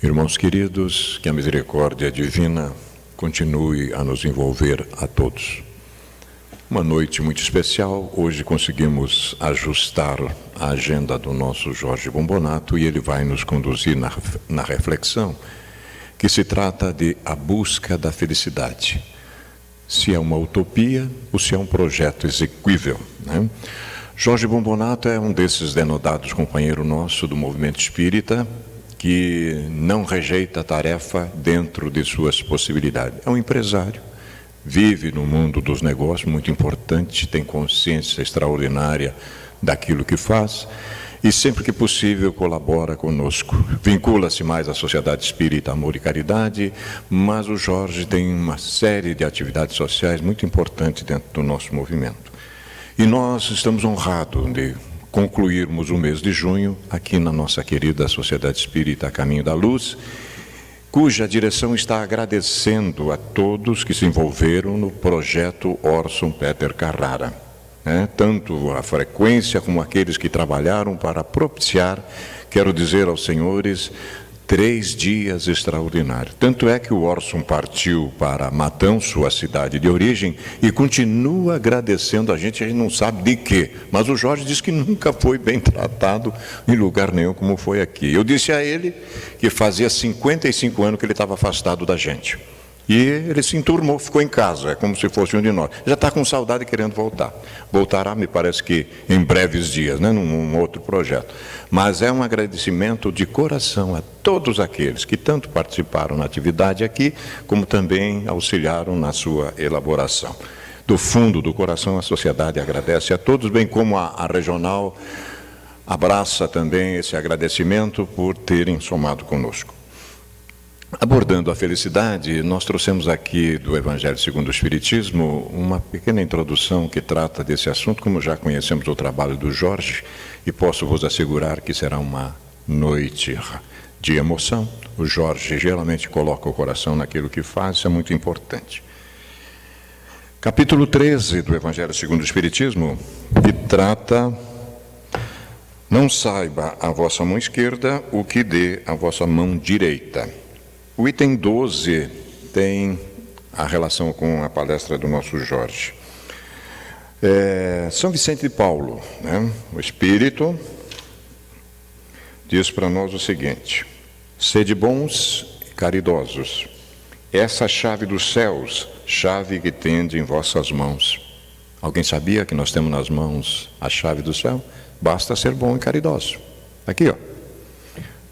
Irmãos queridos, que a misericórdia divina continue a nos envolver a todos. Uma noite muito especial, hoje conseguimos ajustar a agenda do nosso Jorge Bombonato e ele vai nos conduzir na reflexão, que se trata de a busca da felicidade. Se é uma utopia ou se é um projeto execuível, né? Jorge Bombonato é um desses denodados companheiro nosso do movimento espírita, que não rejeita a tarefa dentro de suas possibilidades. É um empresário, vive no mundo dos negócios, muito importante, tem consciência extraordinária daquilo que faz e sempre que possível colabora conosco. Vincula-se mais à Sociedade Espírita Amor e Caridade, mas o Jorge tem uma série de atividades sociais muito importantes dentro do nosso movimento. E nós estamos honrados de concluirmos o mês de junho aqui na nossa querida Sociedade Espírita Caminho da Luz, cuja direção está agradecendo a todos que se envolveram no projeto Orson Peter Carrara, né? Tanto a frequência como aqueles que trabalharam para propiciar, quero dizer aos senhores, 3 dias extraordinários. Tanto é que o Orson partiu para Matão, sua cidade de origem, e continua agradecendo a gente não sabe de quê. Mas o Jorge disse que nunca foi bem tratado em lugar nenhum como foi aqui. Eu disse a ele que fazia 55 anos que ele estava afastado da gente. E ele se enturmou, ficou em casa, é como se fosse um de nós. Já está com saudade e querendo voltar. Voltará, me parece que em breves dias, né, num outro projeto. Mas é um agradecimento de coração a todos aqueles que tanto participaram na atividade aqui, como também auxiliaram na sua elaboração. Do fundo do coração, a sociedade agradece a todos, bem como a regional abraça também esse agradecimento por terem somado conosco. Abordando a felicidade, nós trouxemos aqui do Evangelho segundo o Espiritismo uma pequena introdução que trata desse assunto, como já conhecemos o trabalho do Jorge, e posso vos assegurar que será uma noite de emoção. O Jorge geralmente coloca o coração naquilo que faz, isso é muito importante. Capítulo 13 do Evangelho segundo o Espiritismo, que trata: não saiba a vossa mão esquerda o que dê a vossa mão direita. O item 12 tem a relação com a palestra do nosso Jorge. São Vicente de Paulo, né? O Espírito, diz para nós o seguinte: sede bons e caridosos, essa chave dos céus, chave que tende em vossas mãos. Alguém sabia que nós temos nas mãos a chave do céu? Basta ser bom e caridoso. Aqui, ó.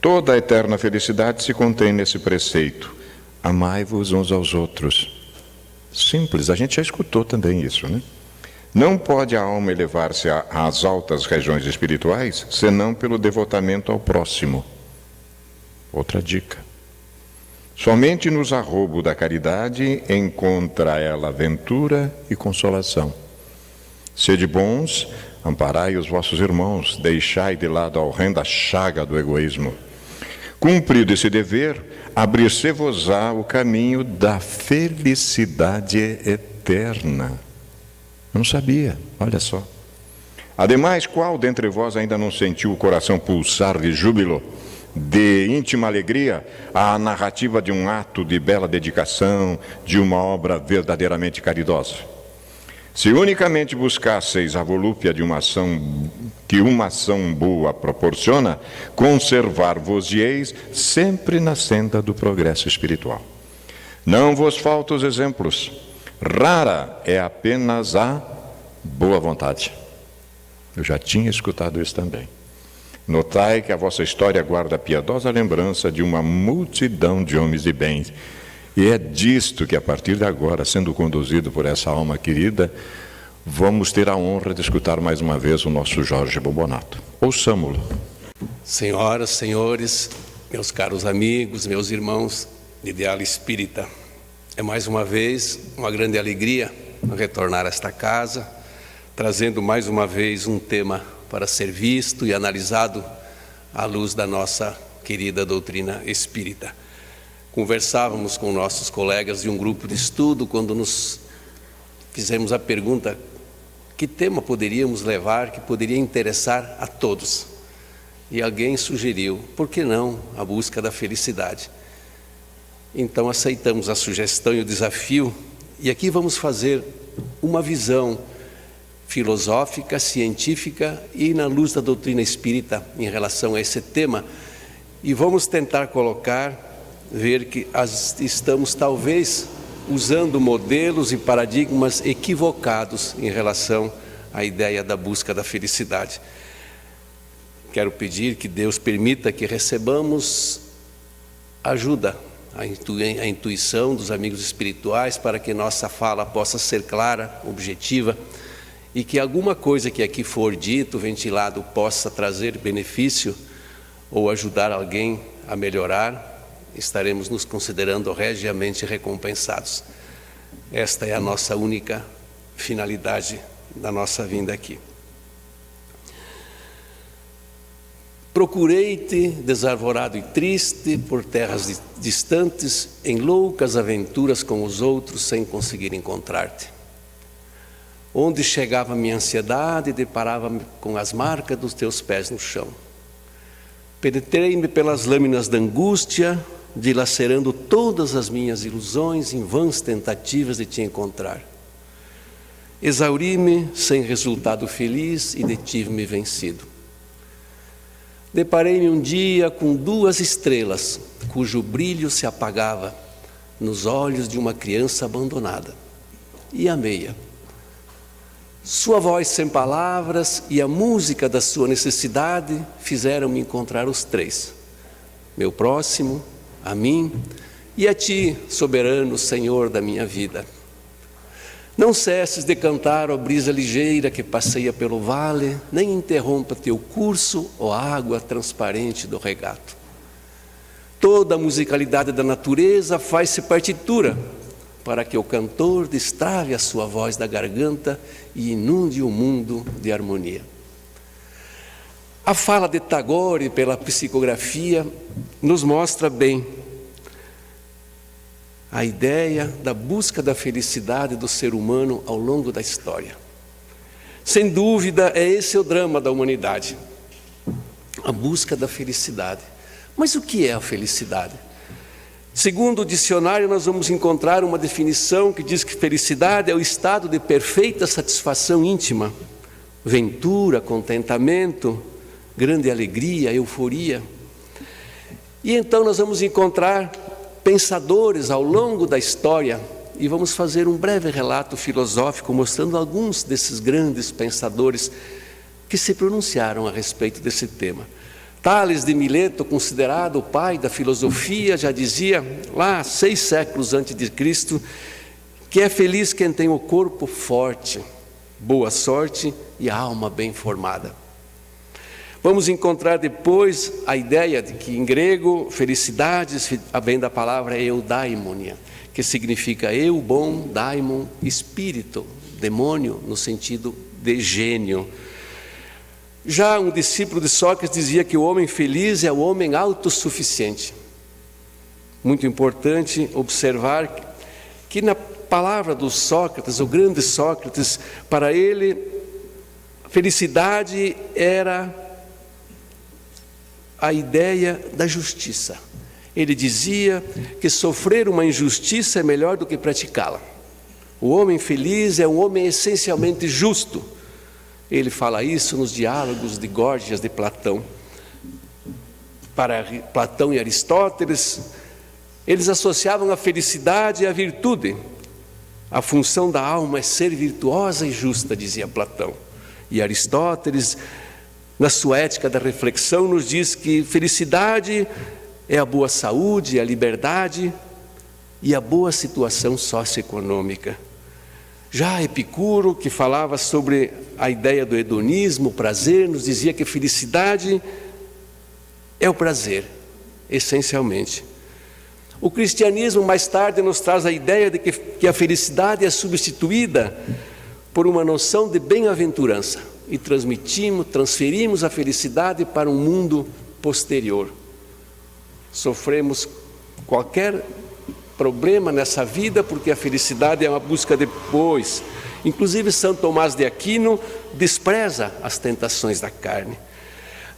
Toda a eterna felicidade se contém nesse preceito: amai-vos uns aos outros. Simples, a gente já escutou também isso, né? Não pode a alma elevar-se às altas regiões espirituais senão pelo devotamento ao próximo. Outra dica: somente nos arrobo da caridade encontra ela ventura e consolação. Sede bons, amparai os vossos irmãos, deixai de lado a horrenda chaga do egoísmo. Cumprido esse dever, abrir-se-vos-á o caminho da felicidade eterna. Não sabia, olha só. Ademais, qual dentre vós ainda não sentiu o coração pulsar de júbilo, de íntima alegria, à narrativa de um ato de bela dedicação, de uma obra verdadeiramente caridosa? Se unicamente buscasseis a volúpia de uma ação que uma ação boa proporciona, conservar-vos-eis sempre na senda do progresso espiritual. Não vos faltam os exemplos. Rara é apenas a boa vontade. Eu já tinha escutado isso também. Notai que a vossa história guarda a piedosa lembrança de uma multidão de homens de bem. E é disto que, a partir de agora, sendo conduzido por essa alma querida, vamos ter a honra de escutar mais uma vez o nosso Jorge Bombonato. Ouçamo-lo. Senhoras, senhores, meus caros amigos, meus irmãos de ideal espírita, é mais uma vez uma grande alegria retornar a esta casa, trazendo mais uma vez um tema para ser visto e analisado à luz da nossa querida doutrina espírita. Conversávamos com nossos colegas de um grupo de estudo quando nos fizemos a pergunta: que tema poderíamos levar que poderia interessar a todos? E alguém sugeriu, por que não a busca da felicidade? Então aceitamos a sugestão e o desafio, e aqui vamos fazer uma visão filosófica, científica e na luz da doutrina espírita em relação a esse tema, e vamos tentar ver que estamos talvez usando modelos e paradigmas equivocados em relação à ideia da busca da felicidade. Quero pedir que Deus permita que recebamos ajuda, a intuição dos amigos espirituais, para que nossa fala possa ser clara, objetiva, e que alguma coisa que aqui for dito, ventilado, possa trazer benefício ou ajudar alguém a melhorar. Estaremos nos considerando regiamente recompensados. Esta é a nossa única finalidade da nossa vinda aqui. Procurei-te, desarvorado e triste, por terras distantes, em loucas aventuras com os outros, sem conseguir encontrar-te. Onde chegava minha ansiedade, deparava-me com as marcas dos teus pés no chão. Penetrei-me pelas lâminas da angústia, dilacerando todas as minhas ilusões em vãs tentativas de te encontrar. Exauri-me sem resultado feliz e detive-me vencido. Deparei-me um dia com 2 estrelas, cujo brilho se apagava nos olhos de uma criança abandonada, e amei-a. Sua voz sem palavras e a música da sua necessidade fizeram-me encontrar os 3, meu próximo, a mim e a ti, soberano Senhor da minha vida. Não cesses de cantar, ó brisa ligeira que passeia pelo vale, nem interrompa teu curso, ó água transparente do regato. Toda a musicalidade da natureza faz-se partitura, para que o cantor destrave a sua voz da garganta e inunde o mundo de harmonia. A fala de Tagore pela psicografia nos mostra bem a ideia da busca da felicidade do ser humano ao longo da história. Sem dúvida, é esse o drama da humanidade, a busca da felicidade. Mas o que é a felicidade? Segundo o dicionário, nós vamos encontrar uma definição que diz que felicidade é o estado de perfeita satisfação íntima, ventura, contentamento, grande alegria, euforia. E então nós vamos encontrar pensadores ao longo da história, e vamos fazer um breve relato filosófico mostrando alguns desses grandes pensadores que se pronunciaram a respeito desse tema. Tales de Mileto, considerado o pai da filosofia, já dizia lá 6 séculos antes de Cristo que é feliz quem tem o corpo forte, boa sorte e a alma bem formada. Vamos encontrar depois a ideia de que, em grego, felicidade vem da palavra eudaimonia, que significa eu, bom, daimon, espírito, demônio, no sentido de gênio. Já um discípulo de Sócrates dizia que o homem feliz é o homem autossuficiente. Muito importante observar que na palavra do Sócrates, o grande Sócrates, para ele, felicidade era a ideia da justiça. Ele dizia que sofrer uma injustiça é melhor do que praticá-la. O homem feliz é um homem essencialmente justo. Ele fala isso nos diálogos de Górgias de Platão. Para Platão e Aristóteles, eles associavam a felicidade à virtude. A função da alma é ser virtuosa e justa, dizia Platão. E Aristóteles, na sua ética da reflexão, nos diz que felicidade é a boa saúde, a liberdade e a boa situação socioeconômica. Já Epicuro, que falava sobre a ideia do hedonismo, o prazer, nos dizia que a felicidade é o prazer, essencialmente. O cristianismo, mais tarde, nos traz a ideia de que a felicidade é substituída por uma noção de bem-aventurança. E transferimos a felicidade para um mundo posterior. Sofremos qualquer problema nessa vida porque a felicidade é uma busca depois. Inclusive São Tomás de Aquino despreza as tentações da carne.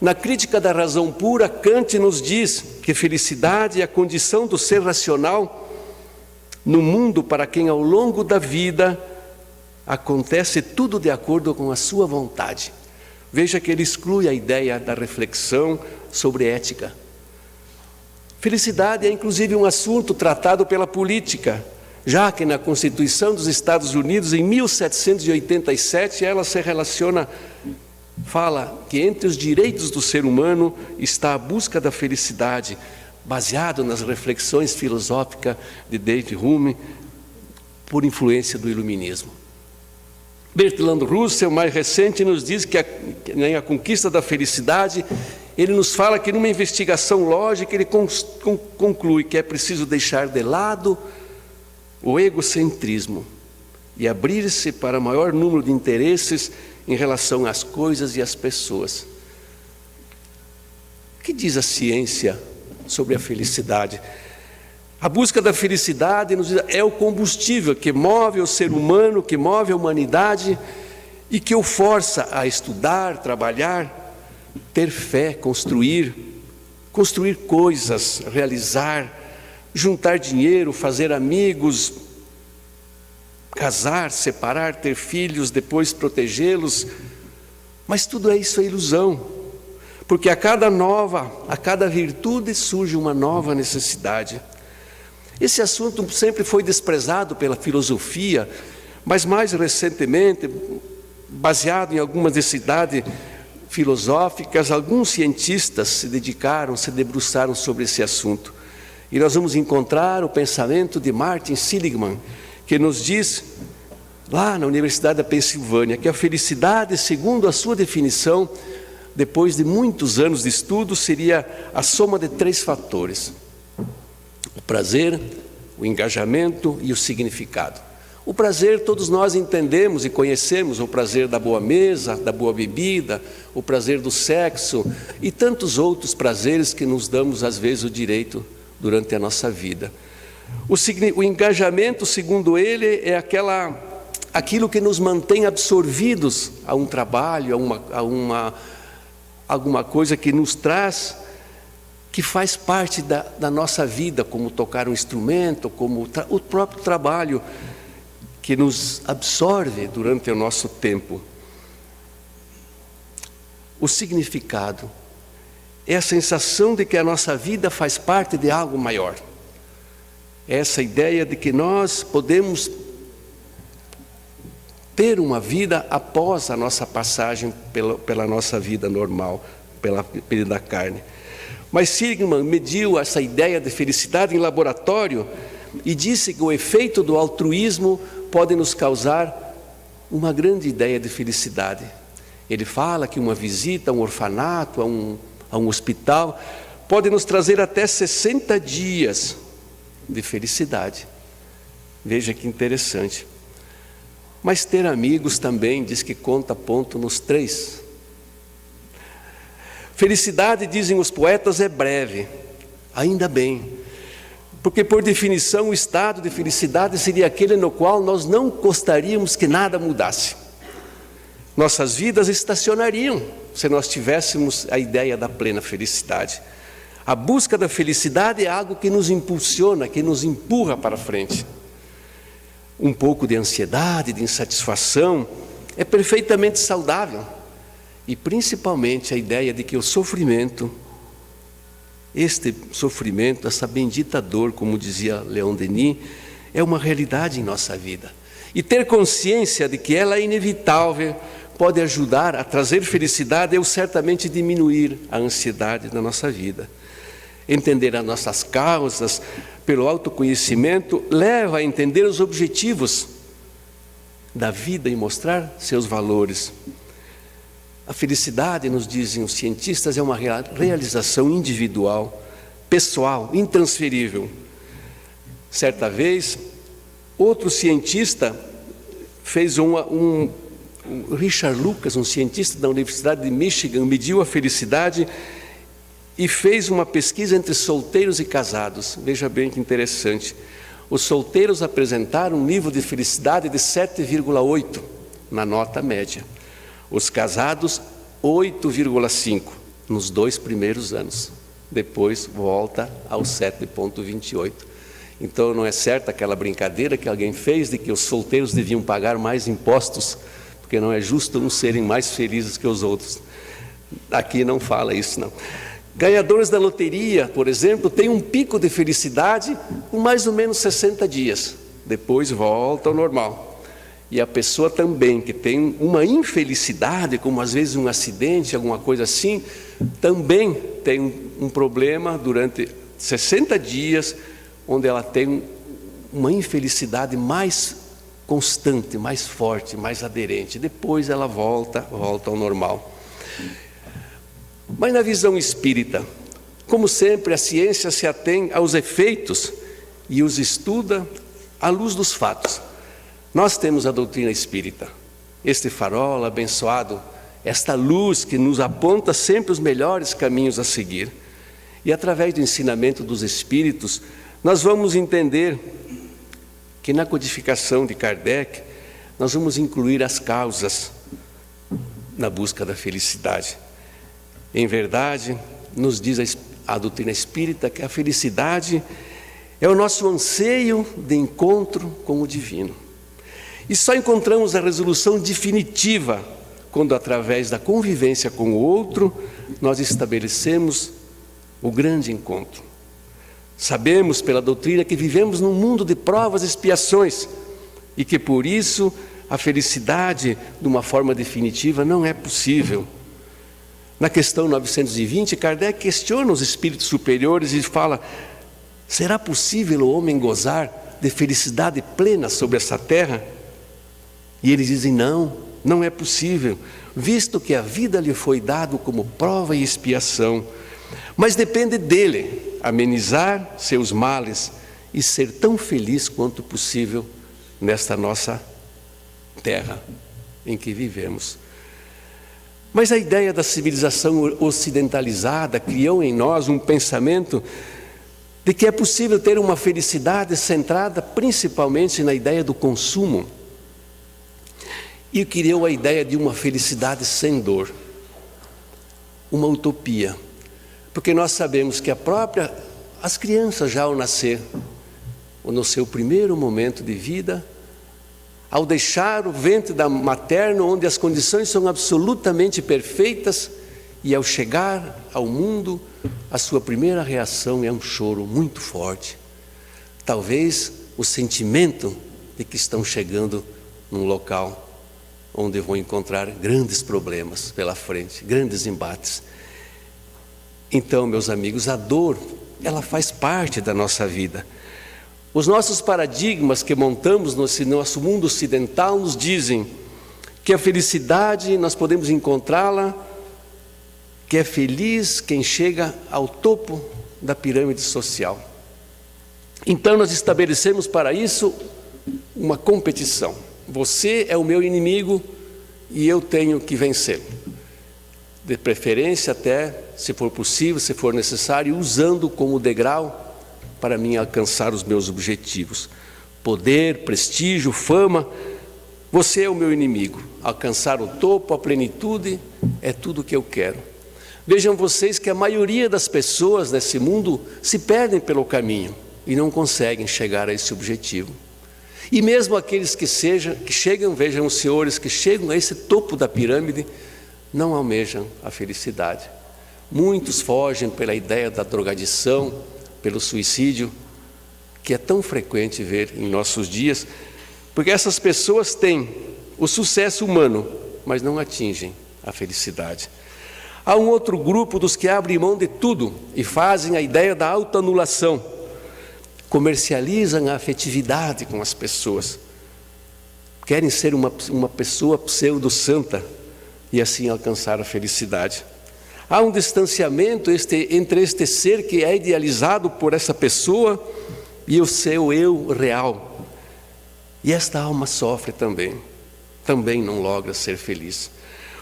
Na Crítica da Razão Pura, Kant nos diz que felicidade é a condição do ser racional no mundo para quem ao longo da vida acontece tudo de acordo com a sua vontade. Veja que ele exclui a ideia da reflexão sobre ética. Felicidade é inclusive um assunto tratado pela política, já que na Constituição dos Estados Unidos, em 1787, ela se relaciona, fala que entre os direitos do ser humano está a busca da felicidade, baseado nas reflexões filosóficas de David Hume, por influência do iluminismo. Bertrand Russell, mais recente, nos diz que a conquista da felicidade, ele nos fala que numa investigação lógica, ele conclui que é preciso deixar de lado o egocentrismo e abrir-se para maior número de interesses em relação às coisas e às pessoas. O que diz a ciência sobre a felicidade? A busca da felicidade é o combustível que move o ser humano, que move a humanidade e que o força a estudar, trabalhar, ter fé, construir coisas, realizar, juntar dinheiro, fazer amigos, casar, separar, ter filhos, depois protegê-los. Mas tudo isso é ilusão, porque a cada virtude surge uma nova necessidade. Esse assunto sempre foi desprezado pela filosofia, mas mais recentemente, baseado em algumas necessidades filosóficas, alguns cientistas se debruçaram sobre esse assunto. E nós vamos encontrar o pensamento de Martin Seligman, que nos diz, lá na Universidade da Pensilvânia, que a felicidade, segundo a sua definição, depois de muitos anos de estudo, seria a soma de 3 fatores: o prazer, o engajamento e o significado. O prazer, todos nós entendemos e conhecemos o prazer da boa mesa, da boa bebida, o prazer do sexo e tantos outros prazeres que nos damos, às vezes, o direito durante a nossa vida. O engajamento, segundo ele, é aquilo que nos mantém absorvidos a um trabalho, alguma coisa que nos traz, que faz parte da nossa vida, como tocar um instrumento, como o próprio trabalho, que nos absorve durante o nosso tempo. O significado é a sensação de que a nossa vida faz parte de algo maior. É essa ideia de que nós podemos ter uma vida após a nossa passagem pela nossa vida normal, pela vida da carne. Mas Seligman mediu essa ideia de felicidade em laboratório e disse que o efeito do altruísmo pode nos causar uma grande ideia de felicidade. Ele fala que uma visita a um orfanato, a um hospital, pode nos trazer até 60 dias de felicidade. Veja que interessante. Mas ter amigos também, diz que conta ponto nos 3. Felicidade, dizem os poetas, é breve. Ainda bem. Porque, por definição, o estado de felicidade seria aquele no qual nós não gostaríamos que nada mudasse. Nossas vidas estacionariam se nós tivéssemos a ideia da plena felicidade. A busca da felicidade é algo que nos impulsiona, que nos empurra para frente. Um pouco de ansiedade, de insatisfação, é perfeitamente saudável. E principalmente a ideia de que o sofrimento, este sofrimento, essa bendita dor, como dizia Leon Denis, é uma realidade em nossa vida. E ter consciência de que ela é inevitável pode ajudar a trazer felicidade ou certamente diminuir a ansiedade na nossa vida. Entender as nossas causas pelo autoconhecimento leva a entender os objetivos da vida e mostrar seus valores. A felicidade, nos dizem os cientistas, é uma realização individual, pessoal, intransferível. Certa vez, outro cientista fez Richard Lucas, um cientista da Universidade de Michigan, mediu a felicidade e fez uma pesquisa entre solteiros e casados. Veja bem que interessante. Os solteiros apresentaram um nível de felicidade de 7,8 na nota média. Os casados, 8,5. nos 2 primeiros anos. Depois volta aos 7,28. Então não é certa aquela brincadeira que alguém fez de que os solteiros deviam pagar mais impostos, porque não é justo uns serem mais felizes que os outros. Aqui não fala isso, não. Ganhadores da loteria, por exemplo, têm um pico de felicidade com mais ou menos 60 dias. Depois volta ao normal. E a pessoa também que tem uma infelicidade, como às vezes um acidente, alguma coisa assim, também tem um problema durante 60 dias, onde ela tem uma infelicidade mais constante, mais forte, mais aderente. Depois ela volta ao normal. Mas na visão espírita, como sempre, a ciência se atém aos efeitos e os estuda à luz dos fatos. Nós temos a doutrina espírita, este farol abençoado, esta luz que nos aponta sempre os melhores caminhos a seguir. E através do ensinamento dos espíritos, nós vamos entender que na codificação de Kardec, nós vamos incluir as causas na busca da felicidade. Em verdade, nos diz a doutrina espírita que a felicidade é o nosso anseio de encontro com o divino. E só encontramos a resolução definitiva quando, através da convivência com o outro, nós estabelecemos o grande encontro. Sabemos pela doutrina que vivemos num mundo de provas e expiações e que, por isso, a felicidade, de uma forma definitiva, não é possível. Na questão 920, Kardec questiona os espíritos superiores e fala: será possível o homem gozar de felicidade plena sobre essa terra? E eles dizem: não é possível, visto que a vida lhe foi dada como prova e expiação. Mas depende dele amenizar seus males e ser tão feliz quanto possível nesta nossa terra em que vivemos. Mas a ideia da civilização ocidentalizada criou em nós um pensamento de que é possível ter uma felicidade centrada principalmente na ideia do consumo. E criou a ideia de uma felicidade sem dor, uma utopia. Porque nós sabemos que as crianças já ao nascer, ou no seu primeiro momento de vida, ao deixar o ventre materno, onde as condições são absolutamente perfeitas, e ao chegar ao mundo, a sua primeira reação é um choro muito forte. Talvez o sentimento de que estão chegando num local onde vão encontrar grandes problemas pela frente, grandes embates. Então, meus amigos, a dor, ela faz parte da nossa vida. Os nossos paradigmas que montamos no nosso mundo ocidental nos dizem que a felicidade nós podemos encontrá-la, que é feliz quem chega ao topo da pirâmide social. Então nós estabelecemos para isso uma competição. Você é o meu inimigo e eu tenho que vencê-lo. De preferência até, se for possível, se for necessário, usando como degrau para mim alcançar os meus objetivos. Poder, prestígio, fama, você é o meu inimigo. Alcançar o topo, a plenitude, é tudo o que eu quero. Vejam vocês que a maioria das pessoas nesse mundo se perdem pelo caminho e não conseguem chegar a esse objetivo. E mesmo aqueles que chegam, vejam os senhores que chegam a esse topo da pirâmide, não almejam a felicidade. Muitos fogem pela ideia da drogadição, pelo suicídio, que é tão frequente ver em nossos dias, porque essas pessoas têm o sucesso humano, mas não atingem a felicidade. Há um outro grupo dos que abrem mão de tudo e fazem a ideia da autoanulação, comercializam a afetividade com as pessoas, querem ser uma pessoa pseudo-santa e assim alcançar a felicidade. Há um distanciamento entre este ser que é idealizado por essa pessoa e o seu eu real. E esta alma sofre também não logra ser feliz.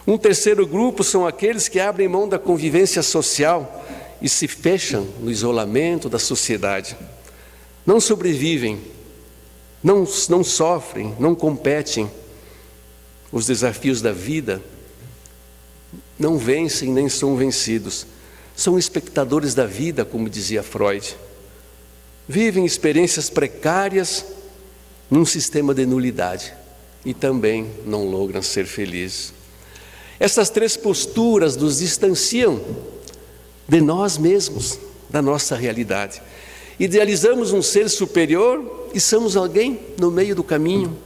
Um terceiro grupo são aqueles que abrem mão da convivência social e se fecham no isolamento da sociedade. Não sobrevivem, não sofrem, não competem os desafios da vida, não vencem nem são vencidos. São espectadores da vida, como dizia Freud. Vivem experiências precárias num sistema de nulidade e também não logram ser felizes. Essas três posturas nos distanciam de nós mesmos, da nossa realidade. Idealizamos um ser superior e somos alguém no meio do caminho,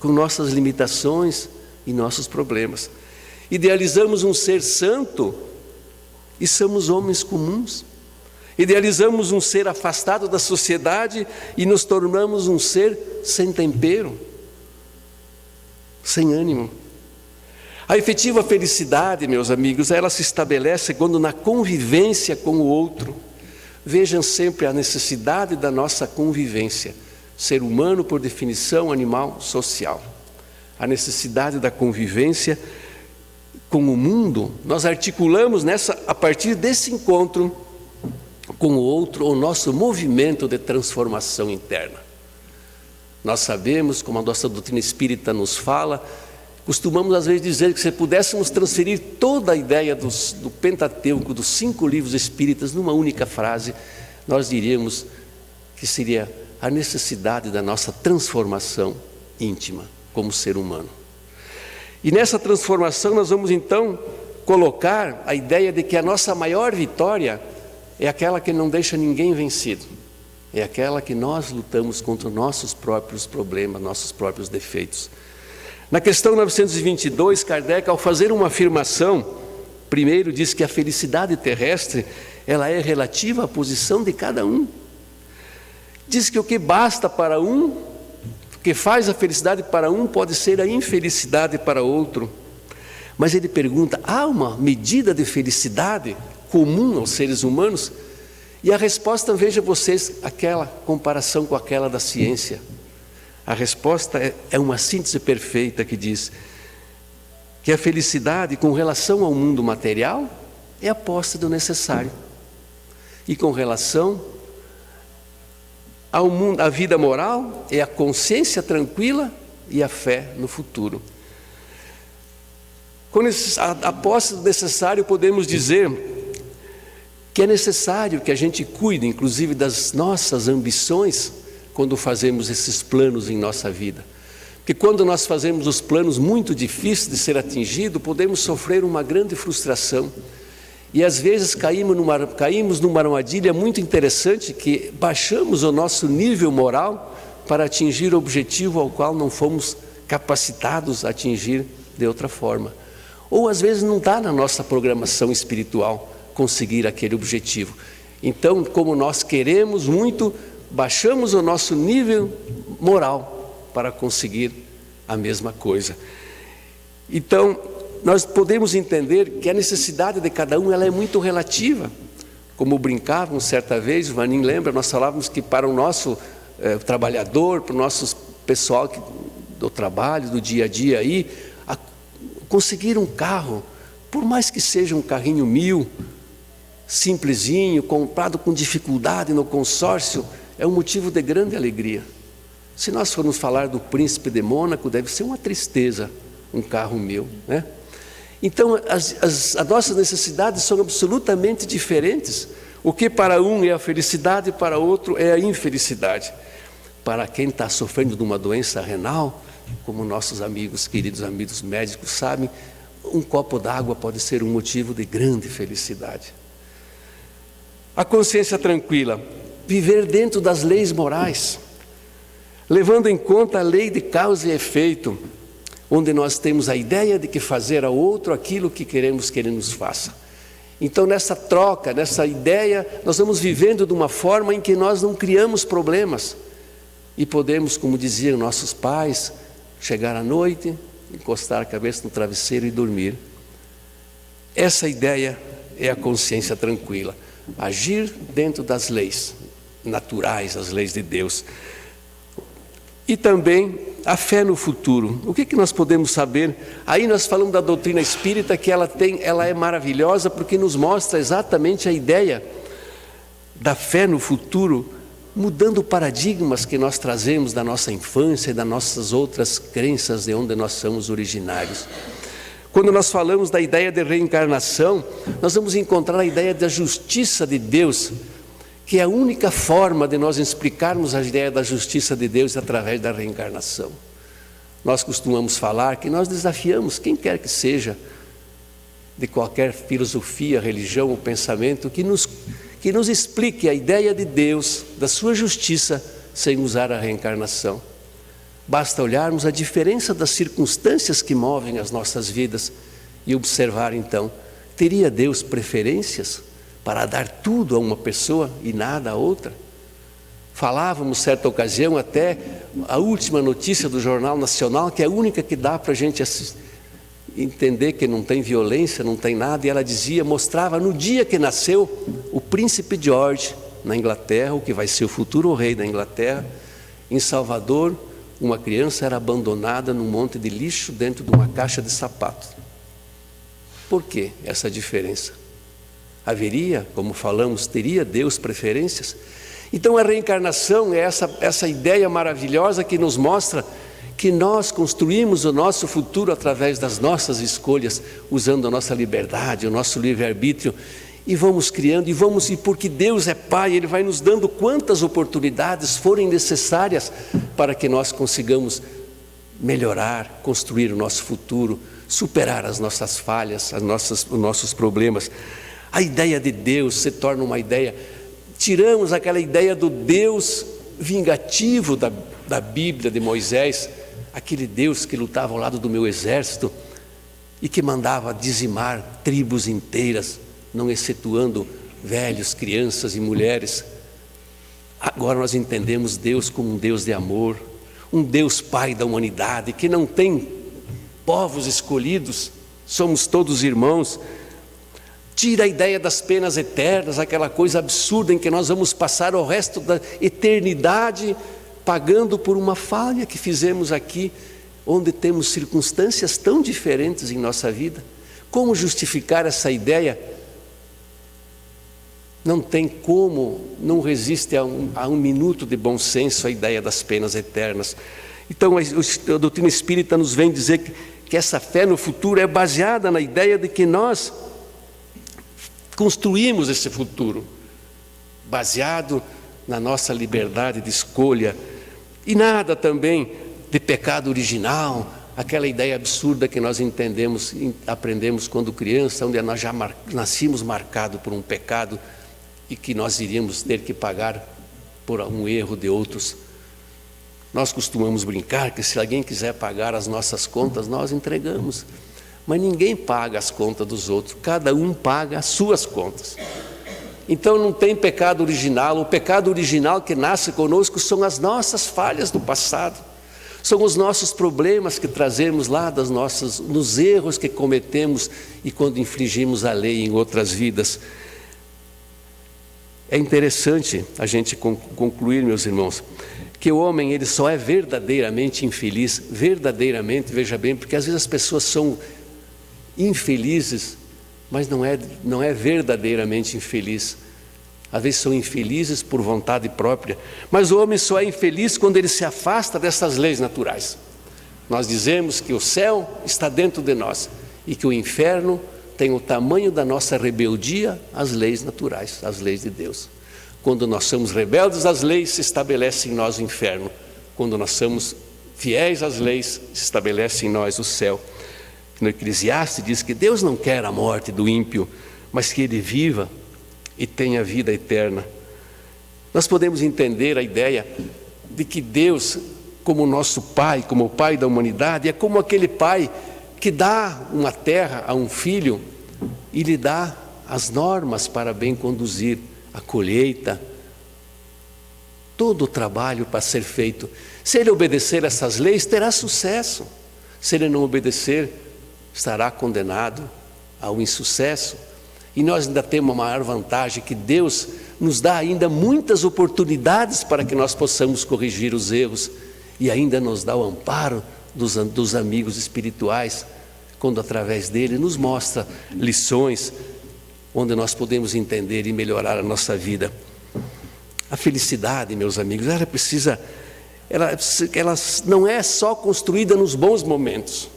com nossas limitações e nossos problemas. Idealizamos um ser santo e somos homens comuns. Idealizamos um ser afastado da sociedade e nos tornamos um ser sem tempero, sem ânimo. A efetiva felicidade, meus amigos, ela se estabelece quando na convivência com o outro. Vejam sempre a necessidade da nossa convivência. Ser humano, por definição, animal social. A necessidade da convivência com o mundo, nós articulamos a partir desse encontro com o outro, o nosso movimento de transformação interna. Nós sabemos, como a nossa doutrina espírita nos fala, costumamos às vezes dizer que se pudéssemos transferir toda a ideia do Pentateuco, dos 5 livros espíritas, numa única frase, nós diríamos que seria a necessidade da nossa transformação íntima como ser humano. E nessa transformação nós vamos então colocar a ideia de que a nossa maior vitória é aquela que não deixa ninguém vencido. É aquela que nós lutamos contra nossos próprios problemas, nossos próprios defeitos. Na questão 922, Kardec, ao fazer uma afirmação, primeiro diz que a felicidade terrestre, ela é relativa à posição de cada um. Diz que o que basta para um, o que faz a felicidade para um, pode ser a infelicidade para outro. Mas ele pergunta, há uma medida de felicidade comum aos seres humanos? E a resposta, veja vocês, aquela comparação com aquela da ciência. A resposta é uma síntese perfeita que diz que a felicidade com relação ao mundo material é a posse do necessário. E com relação ao mundo, à vida moral, é a consciência tranquila e a fé no futuro. Com a posse do necessário, podemos dizer que é necessário que a gente cuide, inclusive, das nossas ambições, quando fazemos esses planos em nossa vida. Porque quando nós fazemos os planos muito difíceis de ser atingido, podemos sofrer uma grande frustração. E às vezes caímos numa armadilha muito interessante, que baixamos o nosso nível moral para atingir o objetivo ao qual não fomos capacitados a atingir de outra forma. Ou às vezes não está na nossa programação espiritual conseguir aquele objetivo. Então, como nós queremos muito, baixamos o nosso nível moral para conseguir a mesma coisa. Então, nós podemos entender que a necessidade de cada um ela é muito relativa. Como brincávamos certa vez, o Vanim lembra, nós falávamos que para o nosso trabalhador, para o nosso pessoal do trabalho, do dia a dia aí, conseguir um carro, por mais que seja um carrinho 1000, simplesinho, comprado com dificuldade no consórcio, é um motivo de grande alegria. Se nós formos falar do príncipe de Mônaco, deve ser uma tristeza um carro 1000, né? Então, as nossas necessidades são absolutamente diferentes. O que para um é a felicidade, para outro é a infelicidade. Para quem está sofrendo de uma doença renal, como nossos amigos, queridos amigos médicos sabem, um copo d'água pode ser um motivo de grande felicidade. A consciência tranquila, viver dentro das leis morais, levando em conta a lei de causa e efeito, onde nós temos a ideia de que fazer ao outro aquilo que queremos que ele nos faça. Então, nessa troca, nessa ideia, nós vamos vivendo de uma forma em que nós não criamos problemas e podemos, como diziam nossos pais, chegar à noite, encostar a cabeça no travesseiro e dormir. Essa ideia é a consciência tranquila. Agir dentro das leis naturais, as leis de Deus. E também a fé no futuro. O que nós podemos saber? Aí nós falamos da doutrina espírita, que ela é maravilhosa porque nos mostra exatamente a ideia da fé no futuro, mudando paradigmas que nós trazemos da nossa infância e das nossas outras crenças de onde nós somos originários. Quando nós falamos da ideia de reencarnação, nós vamos encontrar a ideia da justiça de Deus, que é a única forma de nós explicarmos a ideia da justiça de Deus através da reencarnação. Nós costumamos falar que nós desafiamos quem quer que seja, de qualquer filosofia, religião ou pensamento, que nos explique a ideia de Deus, da sua justiça, sem usar a reencarnação. Basta olharmos a diferença das circunstâncias que movem as nossas vidas e observar então, teria Deus preferências para dar tudo a uma pessoa e nada a outra? Falávamos certa ocasião até a última notícia do Jornal Nacional, que é a única que dá para a gente entender que não tem violência, não tem nada, e ela mostrava no dia que nasceu o príncipe George na Inglaterra, o que vai ser o futuro rei da Inglaterra. Em Salvador, uma criança era abandonada num monte de lixo dentro de uma caixa de sapatos. Por que essa diferença? Haveria, como falamos, teria Deus preferências? Então a reencarnação é essa ideia maravilhosa que nos mostra que nós construímos o nosso futuro através das nossas escolhas, usando a nossa liberdade, o nosso livre-arbítrio, e vamos criando, e porque Deus é Pai, Ele vai nos dando quantas oportunidades forem necessárias para que nós consigamos melhorar, construir o nosso futuro, superar as nossas falhas, os nossos problemas. A ideia de Deus se torna uma ideia, tiramos aquela ideia do Deus vingativo da Bíblia, de Moisés, aquele Deus que lutava ao lado do meu exército e que mandava dizimar tribos inteiras, não excetuando velhos, crianças e mulheres. Agora nós entendemos Deus como um Deus de amor, um Deus Pai da humanidade, que não tem povos escolhidos, somos todos irmãos. Tira a ideia das penas eternas, aquela coisa absurda em que nós vamos passar o resto da eternidade pagando por uma falha que fizemos aqui, onde temos circunstâncias tão diferentes em nossa vida. Como justificar essa ideia? Não tem como, não resiste a um minuto de bom senso a ideia das penas eternas. Então a doutrina espírita nos vem dizer que essa fé no futuro é baseada na ideia de que nós construímos esse futuro, baseado na nossa liberdade de escolha, e nada também de pecado original, aquela ideia absurda que nós aprendemos quando criança, onde nós já nascimos marcados por um pecado e que nós iríamos ter que pagar por um erro de outros. Nós costumamos brincar que se alguém quiser pagar as nossas contas, nós entregamos. Mas ninguém paga as contas dos outros, cada um paga as suas contas. Então não tem pecado original, o pecado original que nasce conosco são as nossas falhas do passado, são os nossos problemas que trazemos lá nos erros que cometemos e quando infringimos a lei em outras vidas. É interessante a gente concluir, meus irmãos, que o homem ele só é verdadeiramente infeliz, verdadeiramente, veja bem, porque às vezes as pessoas são infelizes, mas não é verdadeiramente infeliz. Às vezes são infelizes por vontade própria, mas o homem só é infeliz quando ele se afasta dessas leis naturais. Nós dizemos que o céu está dentro de nós e que o inferno tem o tamanho da nossa rebeldia às leis naturais, às leis de Deus. Quando nós somos rebeldes às leis, se estabelece em nós o inferno. Quando nós somos fiéis às leis, se estabelece em nós o céu. No Eclesiastes diz que Deus não quer a morte do ímpio, mas que ele viva e tenha vida eterna. Nós podemos entender a ideia de que Deus, como nosso Pai, como o Pai da humanidade, é como aquele pai que dá uma terra a um filho e lhe dá as normas para bem conduzir a colheita, todo o trabalho para ser feito. Se ele obedecer essas leis, terá sucesso. Se ele não obedecer, estará condenado ao insucesso. E nós ainda temos uma maior vantagem, que Deus nos dá ainda muitas oportunidades para que nós possamos corrigir os erros, e ainda nos dá o amparo dos amigos espirituais, quando através dele nos mostra lições onde nós podemos entender e melhorar a nossa vida. A felicidade, meus amigos, ela não é só construída nos bons momentos.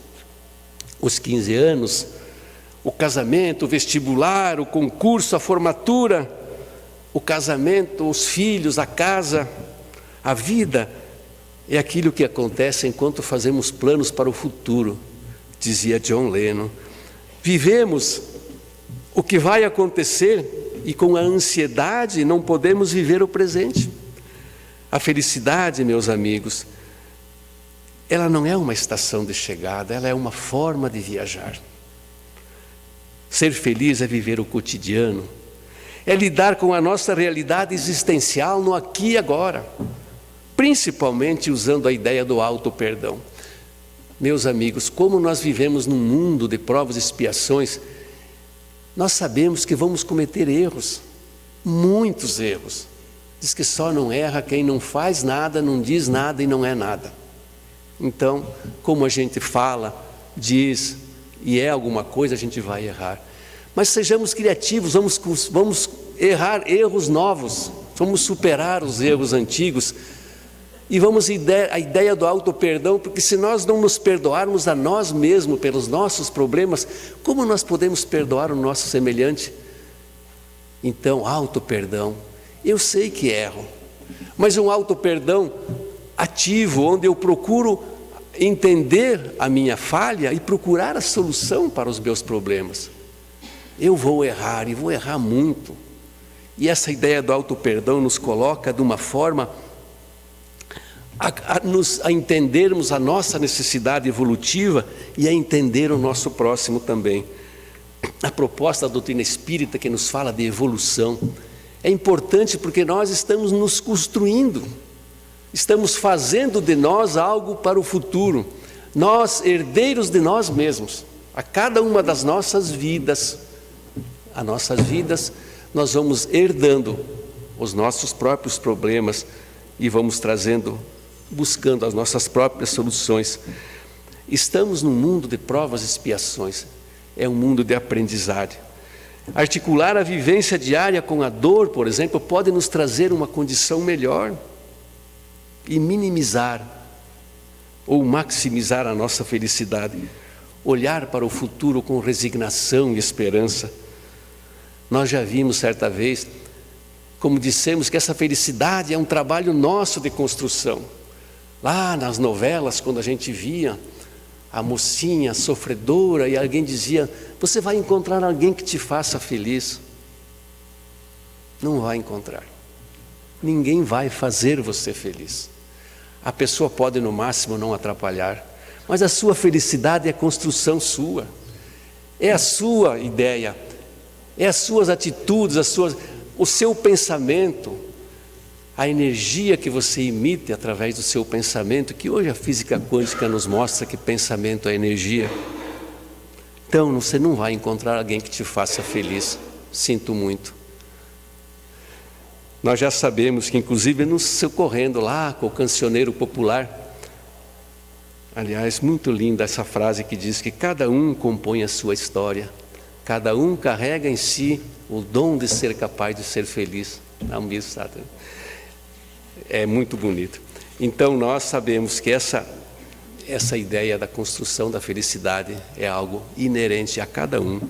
os 15 anos, o casamento, o vestibular, o concurso, a formatura, o casamento, os filhos, a casa, a vida, é aquilo que acontece enquanto fazemos planos para o futuro, dizia John Lennon. Vivemos o que vai acontecer e com a ansiedade não podemos viver o presente. A felicidade, meus amigos, ela não é uma estação de chegada, ela é uma forma de viajar. Ser feliz é viver o cotidiano, é lidar com a nossa realidade existencial no aqui e agora, principalmente usando a ideia do auto-perdão. Meus amigos, como nós vivemos num mundo de provas e expiações, nós sabemos que vamos cometer erros, muitos erros. Diz que só não erra quem não faz nada, não diz nada e não é nada. Então, como a gente fala, diz e é alguma coisa, a gente vai errar. Mas sejamos criativos, vamos errar erros novos, vamos superar os erros antigos e vamos a ideia do auto-perdão, porque se nós não nos perdoarmos a nós mesmos pelos nossos problemas, como nós podemos perdoar o nosso semelhante? Então, auto-perdão. Eu sei que erro, mas um auto-perdão ativo, onde eu procuro entender a minha falha e procurar a solução para os meus problemas. Eu vou errar e vou errar muito. E essa ideia do auto-perdão nos coloca de uma forma a entendermos a nossa necessidade evolutiva e a entender o nosso próximo também. A proposta da doutrina espírita que nos fala de evolução é importante porque nós estamos nos construindo, estamos fazendo de nós algo para o futuro, nós herdeiros de nós mesmos, a cada uma das nossas vidas, nós vamos herdando os nossos próprios problemas e vamos buscando as nossas próprias soluções. Estamos num mundo de provas e expiações, é um mundo de aprendizagem. Articular a vivência diária com a dor, por exemplo, pode nos trazer uma condição melhor e minimizar ou maximizar a nossa felicidade. Olhar para o futuro com resignação e esperança. Nós já vimos certa vez, como dissemos, que essa felicidade é um trabalho nosso de construção. Lá nas novelas, quando a gente via a mocinha sofredora e alguém dizia: você vai encontrar alguém que te faça feliz. Não vai encontrar. Ninguém vai fazer você feliz. A pessoa pode no máximo não atrapalhar, mas a sua felicidade é construção sua. É a sua ideia, é as suas atitudes, o seu pensamento, a energia que você emite através do seu pensamento, que hoje a física quântica nos mostra que pensamento é energia. Então, você não vai encontrar alguém que te faça feliz. Sinto muito. Nós já sabemos que, inclusive, nos socorrendo lá com o cancioneiro popular, aliás, muito linda essa frase que diz que cada um compõe a sua história, cada um carrega em si o dom de ser capaz de ser feliz. É muito bonito. Então, nós sabemos que essa ideia da construção da felicidade é algo inerente a cada um.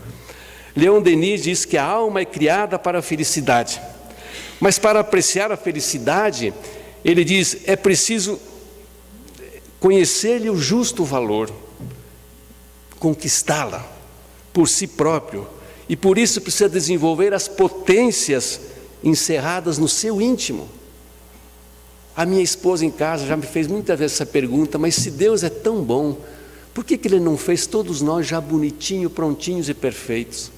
Leon Denis diz que a alma é criada para a felicidade, mas para apreciar a felicidade, ele diz, é preciso conhecer-lhe o justo valor, conquistá-la por si próprio, e por isso precisa desenvolver as potências encerradas no seu íntimo. A minha esposa em casa já me fez muitas vezes essa pergunta: mas se Deus é tão bom, por que Ele não fez todos nós já bonitinhos, prontinhos e perfeitos?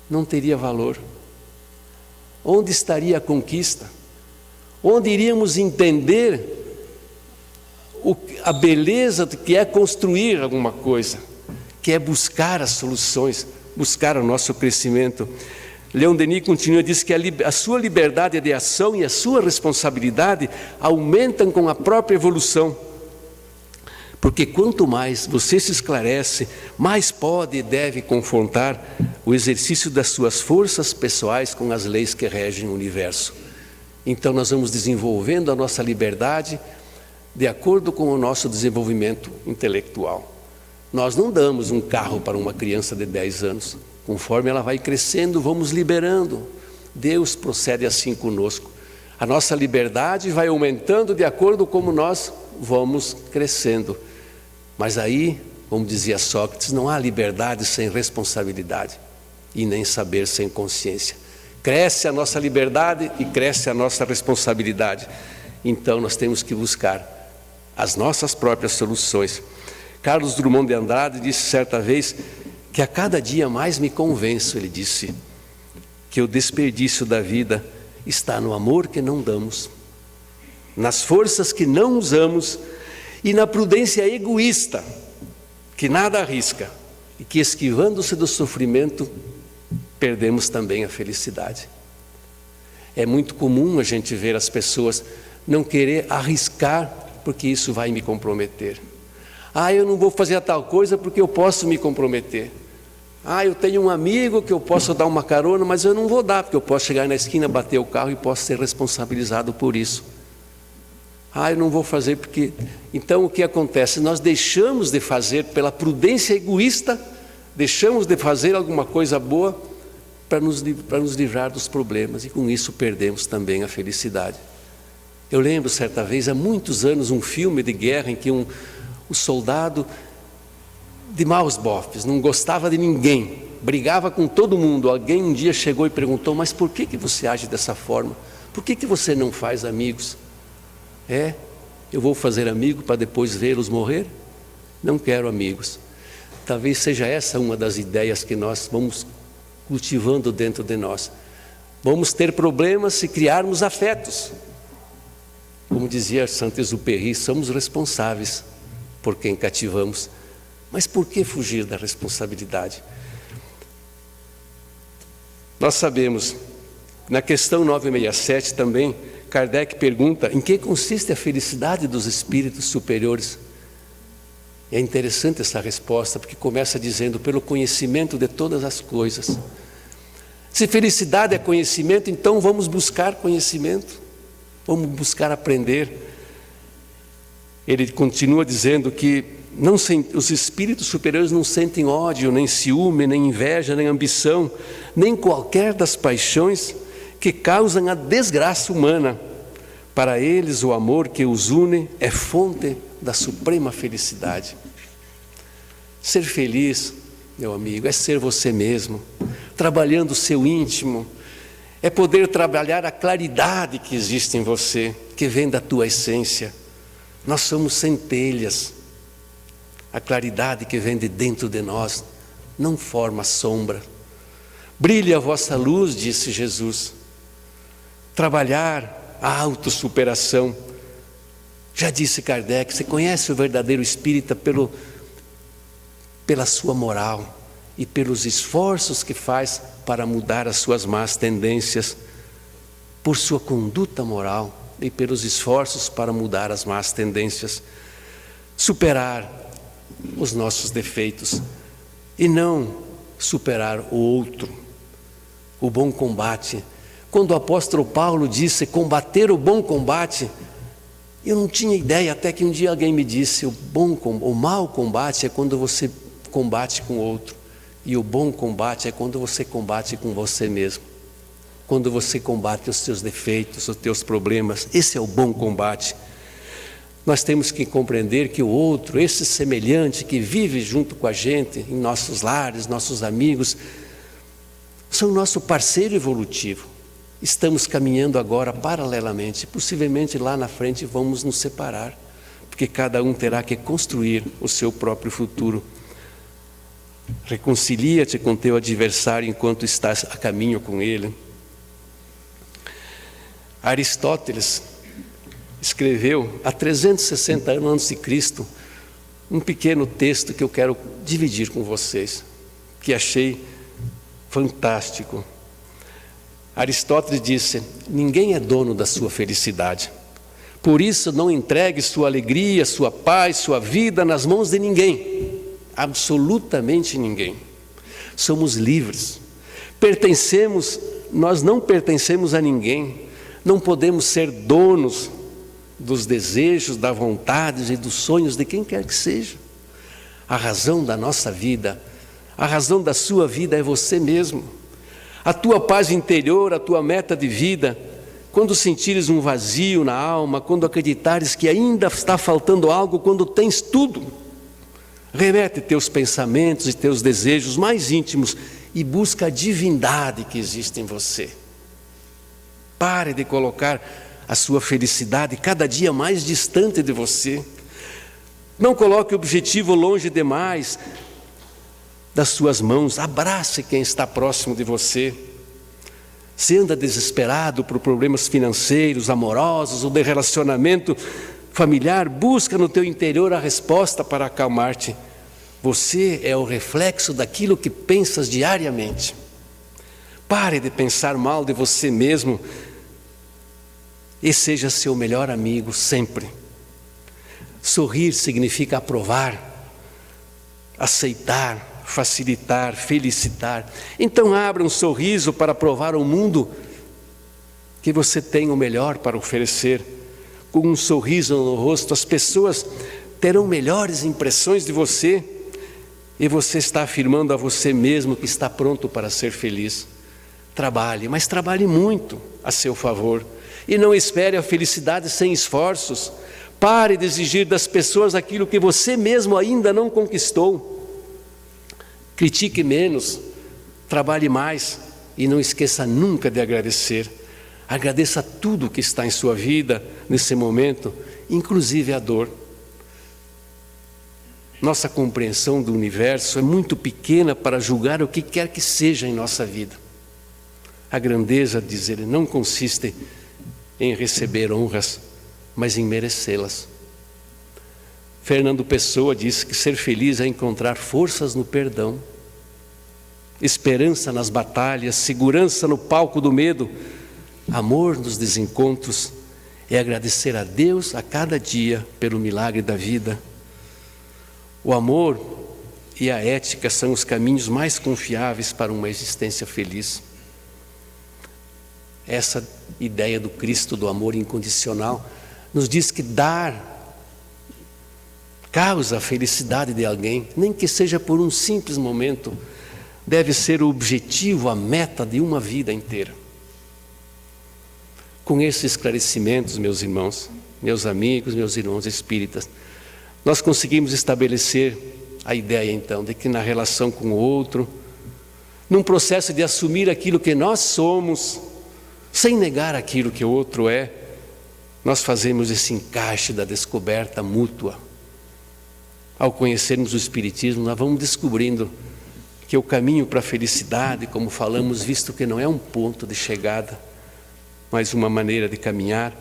Não teria valor. Onde estaria a conquista? Onde iríamos entender a beleza do que é construir alguma coisa, que é buscar as soluções, buscar o nosso crescimento? Leon Denis continua, diz que a sua liberdade de ação e a sua responsabilidade aumentam com a própria evolução. Porque quanto mais você se esclarece, mais pode e deve confrontar o exercício das suas forças pessoais com as leis que regem o universo. Então nós vamos desenvolvendo a nossa liberdade de acordo com o nosso desenvolvimento intelectual. Nós não damos um carro para uma criança de 10 anos. Conforme ela vai crescendo, vamos liberando. Deus procede assim conosco. A nossa liberdade vai aumentando de acordo com como nós vamos crescendo. Mas aí, como dizia Sócrates, não há liberdade sem responsabilidade e nem saber sem consciência. Cresce a nossa liberdade e cresce a nossa responsabilidade. Então nós temos que buscar as nossas próprias soluções. Carlos Drummond de Andrade disse certa vez que a cada dia mais me convenço, ele disse, que o desperdício da vida está no amor que não damos, nas forças que não usamos e na prudência egoísta, que nada arrisca e que, esquivando-se do sofrimento, perdemos também a felicidade. É muito comum a gente ver as pessoas não querer arriscar porque isso vai me comprometer. Eu não vou fazer a tal coisa porque eu posso me comprometer. Eu tenho um amigo que eu posso dar uma carona, mas eu não vou dar, porque eu posso chegar na esquina, bater o carro e posso ser responsabilizado por isso. Eu não vou fazer porque... Então o que acontece? Nós deixamos de fazer pela prudência egoísta, deixamos de fazer alguma coisa boa para nos livrar dos problemas, e com isso perdemos também a felicidade. Eu lembro certa vez, há muitos anos, um filme de guerra em que um soldado de maus bofes, não gostava de ninguém, brigava com todo mundo. Alguém um dia chegou e perguntou: mas por que você age dessa forma? Por que você não faz amigos? Eu vou fazer amigo para depois vê-los morrer? Não quero amigos. Talvez seja essa uma das ideias que nós vamos cultivando dentro de nós. Vamos ter problemas se criarmos afetos. Como dizia Saint-Exupéry, somos responsáveis por quem cativamos. Mas por que fugir da responsabilidade? Nós sabemos, na questão 967 também, Kardec pergunta em que consiste a felicidade dos espíritos superiores. É interessante essa resposta, porque começa dizendo: pelo conhecimento de todas as coisas. Se felicidade é conhecimento, então vamos buscar conhecimento, vamos buscar aprender. Ele continua dizendo que os espíritos superiores não sentem ódio, nem ciúme, nem inveja, nem ambição, nem qualquer das paixões que causam a desgraça humana. Para eles, o amor que os une é fonte da suprema felicidade. Ser feliz, meu amigo, é ser você mesmo, trabalhando o seu íntimo, é poder trabalhar a claridade que existe em você, que vem da tua essência. Nós somos centelhas. A claridade que vem de dentro de nós não forma sombra. Brilhe a vossa luz, disse Jesus. Trabalhar a autossuperação. Já disse Kardec, você conhece o verdadeiro espírita pela sua moral e pelos esforços que faz para mudar as suas más tendências, por sua conduta moral e pelos esforços para mudar as más tendências. Superar os nossos defeitos e não superar o outro. O bom combate. Quando o apóstolo Paulo disse combater o bom combate, eu não tinha ideia, até que um dia alguém me disse: o mau combate é quando você combate com o outro, e o bom combate é quando você combate com você mesmo, quando você combate os seus defeitos, os teus problemas. Esse é o bom combate. Nós temos que compreender que o outro, esse semelhante que vive junto com a gente, em nossos lares, nossos amigos, são nosso parceiro evolutivo. Estamos caminhando agora paralelamente, possivelmente lá na frente vamos nos separar, porque cada um terá que construir o seu próprio futuro. Reconcilia-te com teu adversário enquanto estás a caminho com ele. Aristóteles escreveu há 360 anos antes de Cristo um pequeno texto que eu quero dividir com vocês, que achei fantástico. Aristóteles disse: ninguém é dono da sua felicidade, por isso não entregue sua alegria, sua paz, sua vida nas mãos de ninguém, absolutamente ninguém. Somos livres, nós não pertencemos a ninguém, não podemos ser donos dos desejos, das vontades e dos sonhos de quem quer que seja. A razão da nossa vida, a razão da sua vida é você mesmo. A tua paz interior, a tua meta de vida, quando sentires um vazio na alma, quando acreditares que ainda está faltando algo, quando tens tudo, remete teus pensamentos e teus desejos mais íntimos e busca a divindade que existe em você. Pare de colocar a sua felicidade cada dia mais distante de você. Não coloque o objetivo longe demais das suas mãos. Abrace quem está próximo de você. Se anda desesperado por problemas financeiros, amorosos ou de relacionamento familiar, busca no teu interior a resposta para acalmar-te. Você é o reflexo daquilo que pensas diariamente. Pare de pensar mal de você mesmo e seja seu melhor amigo sempre. Sorrir significa aprovar, aceitar, facilitar, felicitar. Então abra um sorriso para provar ao mundo que você tem o melhor para oferecer. Com um sorriso no rosto, as pessoas terão melhores impressões de você e você está afirmando a você mesmo que está pronto para ser feliz. Trabalhe, mas trabalhe muito a seu favor e não espere a felicidade sem esforços. Pare de exigir das pessoas aquilo que você mesmo ainda não conquistou. Critique menos, trabalhe mais e não esqueça nunca de agradecer. Agradeça tudo que está em sua vida nesse momento, inclusive a dor. Nossa compreensão do universo é muito pequena para julgar o que quer que seja em nossa vida. A grandeza, diz ele, não consiste em receber honras, mas em merecê-las. Fernando Pessoa diz que ser feliz é encontrar forças no perdão, esperança nas batalhas, segurança no palco do medo, amor nos desencontros, é agradecer a Deus a cada dia pelo milagre da vida. O amor e a ética são os caminhos mais confiáveis para uma existência feliz. Essa ideia do Cristo, do amor incondicional, nos diz que dar causa a felicidade de alguém, nem que seja por um simples momento, deve ser o objetivo, a meta de uma vida inteira. Com esses esclarecimentos, meus irmãos, meus amigos, meus irmãos espíritas, nós conseguimos estabelecer a ideia então de que na relação com o outro, num processo de assumir aquilo que nós somos, sem negar aquilo que o outro é, nós fazemos esse encaixe da descoberta mútua. Ao conhecermos o Espiritismo, nós vamos descobrindo que o caminho para a felicidade, como falamos, visto que não é um ponto de chegada, mas uma maneira de caminhar,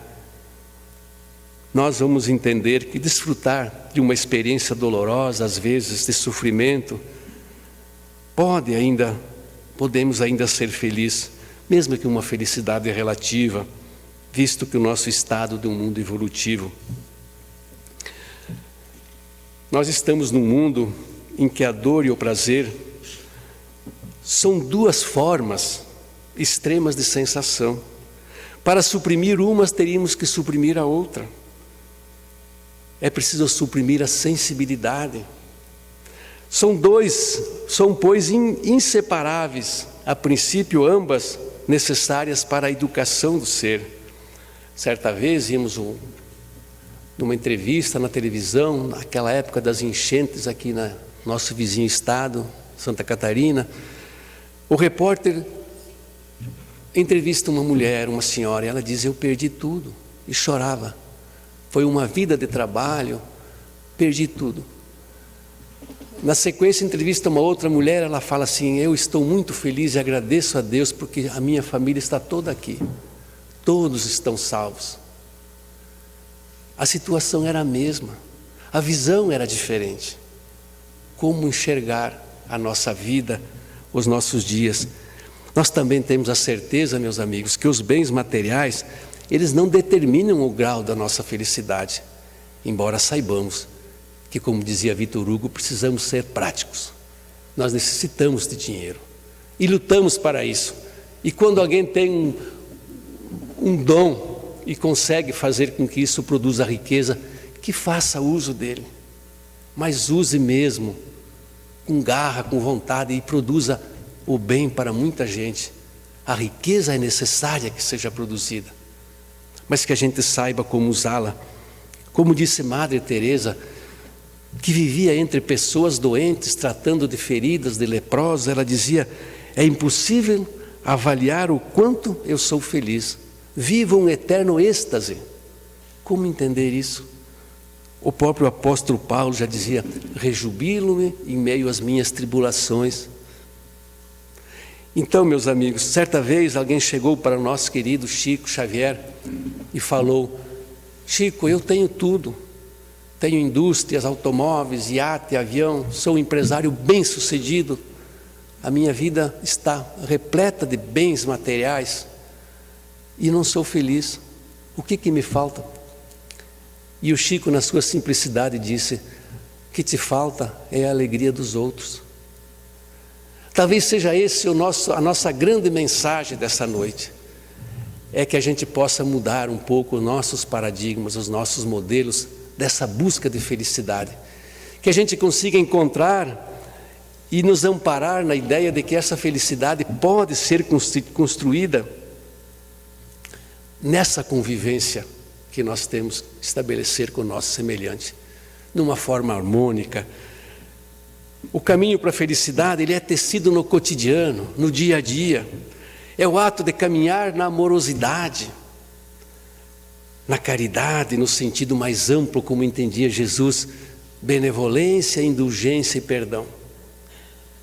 nós vamos entender que desfrutar de uma experiência dolorosa, às vezes de sofrimento, podemos ainda ser felizes, mesmo que uma felicidade relativa, visto que o nosso estado de um mundo evolutivo. Nós estamos num mundo em que a dor e o prazer são duas formas extremas de sensação. Para suprimir umas, teríamos que suprimir a outra. É preciso suprimir a sensibilidade. São pois, inseparáveis, a princípio, ambas necessárias para a educação do ser. Certa vez, íamos numa entrevista na televisão, naquela época das enchentes aqui no nosso vizinho estado, Santa Catarina. O repórter entrevista uma mulher, uma senhora, e ela diz: eu perdi tudo, e chorava. Foi uma vida de trabalho, perdi tudo. Na sequência, entrevista uma outra mulher, ela fala assim: eu estou muito feliz e agradeço a Deus porque a minha família está toda aqui. Todos estão salvos. A situação era a mesma, a visão era diferente. Como enxergar a nossa vida, os nossos dias? Nós também temos a certeza, meus amigos, que os bens materiais, eles não determinam o grau da nossa felicidade, embora saibamos que, como dizia Victor Hugo, precisamos ser práticos. Nós necessitamos de dinheiro e lutamos para isso. E quando alguém tem um dom e consegue fazer com que isso produza riqueza, que faça uso dele. mas use mesmo, com garra, com vontade, e produza o bem para muita gente. A riqueza é necessária que seja produzida, mas que a gente saiba como usá-la. Como disse Madre Teresa, que vivia entre pessoas doentes, tratando de feridas, de leprosos, ela dizia: é impossível avaliar o quanto eu sou feliz. Vivo um eterno êxtase. Como entender isso? O próprio apóstolo Paulo já dizia: rejubilo-me em meio às minhas tribulações. Então, meus amigos, certa vez alguém chegou para o nosso querido Chico Xavier e falou: Chico, eu tenho tudo. Tenho indústrias, automóveis, iate, avião, sou um empresário bem-sucedido. A minha vida está repleta de bens materiais e não sou feliz. O que me falta? E o Chico, na sua simplicidade, disse: o que te falta é a alegria dos outros. Talvez seja esse a nossa grande mensagem dessa noite. É que a gente possa mudar um pouco os nossos paradigmas, os nossos modelos dessa busca de felicidade. Que a gente consiga encontrar e nos amparar na ideia de que essa felicidade pode ser construída nessa convivência que nós temos que estabelecer com o nosso semelhante, numa forma harmônica. O caminho para a felicidade, ele é tecido no cotidiano, no dia a dia. É o ato de caminhar na amorosidade, na caridade, no sentido mais amplo, como entendia Jesus: benevolência, indulgência e perdão.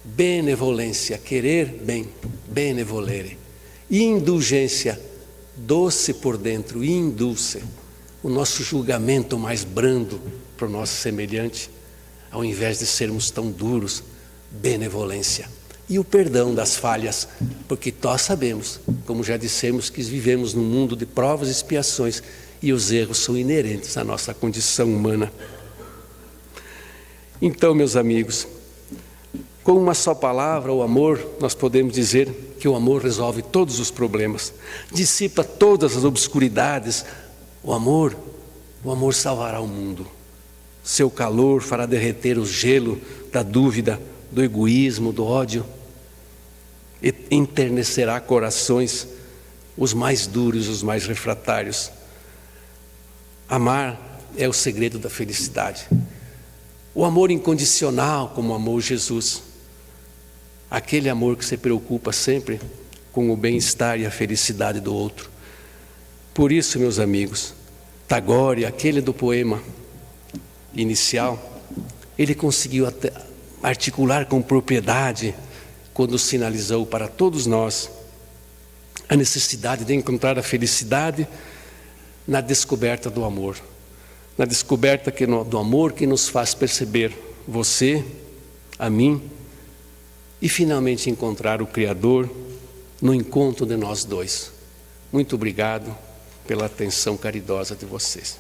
Benevolência, querer bem, benevolere. Indulgência, doce por dentro, indulce. O nosso julgamento mais brando para o nosso semelhante, ao invés de sermos tão duros, benevolência. E o perdão das falhas, porque nós sabemos, como já dissemos, que vivemos num mundo de provas e expiações, e os erros são inerentes à nossa condição humana. Então, meus amigos, com uma só palavra, o amor, nós podemos dizer que o amor resolve todos os problemas, dissipa todas as obscuridades. O amor salvará o mundo. Seu calor fará derreter o gelo da dúvida, do egoísmo, do ódio, e enternecerá corações, os mais duros, os mais refratários. Amar é o segredo da felicidade. O amor incondicional, como amou Jesus. Aquele amor que se preocupa sempre com o bem-estar e a felicidade do outro. Por isso, meus amigos, Tagore, aquele do poema inicial, ele conseguiu articular com propriedade quando sinalizou para todos nós a necessidade de encontrar a felicidade na descoberta do amor, na descoberta do amor que nos faz perceber você, a mim, e finalmente encontrar o Criador no encontro de nós dois. Muito obrigado pela atenção caridosa de vocês.